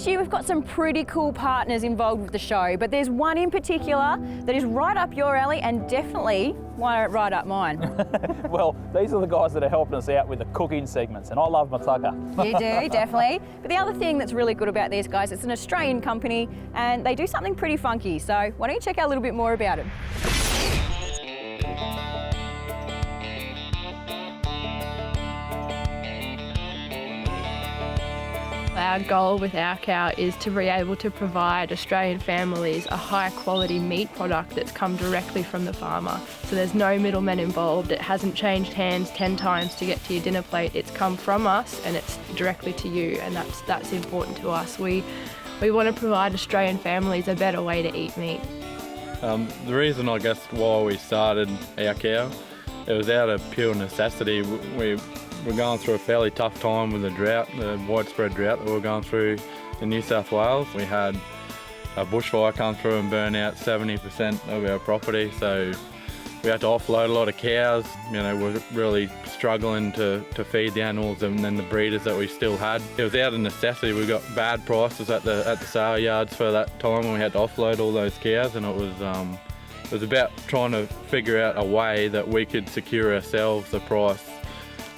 this year we've got some pretty cool partners involved with the show, but there's one in particular that is right up your alley and definitely right up mine. Well, these are the guys that are helping us out with the cooking segments, and I love my tucker. You do, definitely. But the other thing that's really good about these guys, it's an Australian company and they do something pretty funky. So why don't you check out a little bit more about it? Our goal with Our Cow is to be able to provide Australian families a high quality meat product that's come directly from the farmer. So there's no middlemen involved, it hasn't changed hands 10 times to get to your dinner plate, it's come from us and it's directly to you, and that's important to us. We want to provide Australian families a better way to eat meat. The reason I guess why we started Our Cow, it was out of pure necessity. We're going through a fairly tough time with the drought, the widespread drought that we're going through in New South Wales. We had a bushfire come through and burn out 70% of our property, so we had to offload a lot of cows. You know, we're really struggling to feed the animals and then the breeders that we still had. It was out of necessity. We got bad prices at the sale yards for that time when we had to offload all those cows, and it was about trying to figure out a way that we could secure ourselves a price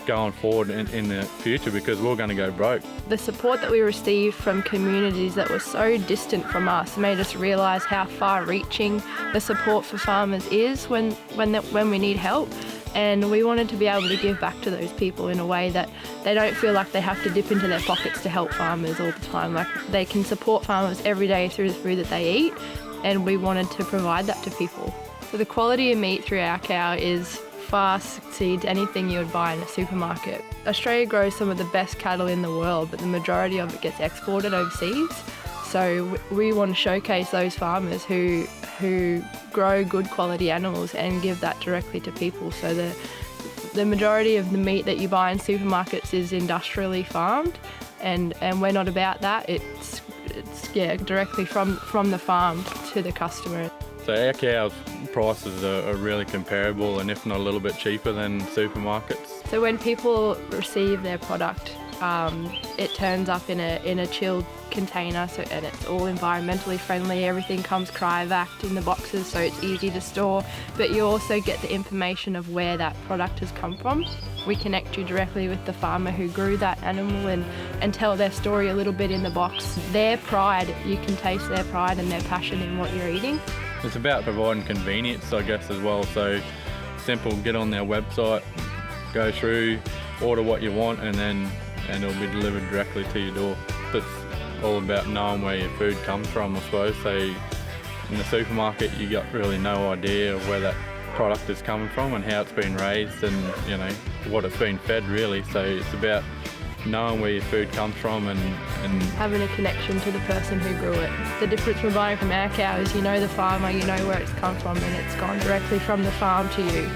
going forward in the future, because we're going to go broke. The support that we received from communities that were so distant from us made us realise how far-reaching the support for farmers is when we need help. And we wanted to be able to give back to those people in a way that they don't feel like they have to dip into their pockets to help farmers all the time. Like, they can support farmers every day through the food that they eat, and we wanted to provide that to people. So the quality of meat through Our Cow far exceeds anything you would buy in a supermarket. Australia grows some of the best cattle in the world, but the majority of it gets exported overseas. So we want to showcase those farmers who grow good quality animals and give that directly to people. So the majority of the meat that you buy in supermarkets is industrially farmed, and we're not about that. It's directly from the farm to the customer. So Our Cow's prices are really comparable, and if not a little bit cheaper than supermarkets. So when people receive their product, it turns up in a chilled container, and it's all environmentally friendly. Everything comes cryovac in the boxes, so it's easy to store, but you also get the information of where that product has come from. We connect you directly with the farmer who grew that animal and tell their story a little bit in the box. Their pride, you can taste their pride and their passion in what you're eating. It's about providing convenience, I guess, as well. So simple, get on their website, go through, order what you want, and it'll be delivered directly to your door. It's all about knowing where your food comes from, I suppose. So in the supermarket, you got really no idea of where that product is coming from and how it's been raised, and what it's been fed, really. So it's about knowing where your food comes from and having a connection to the person who grew it. The difference from buying from Our Cow is you know the farmer, you know where it's come from, and it's gone directly from the farm to you.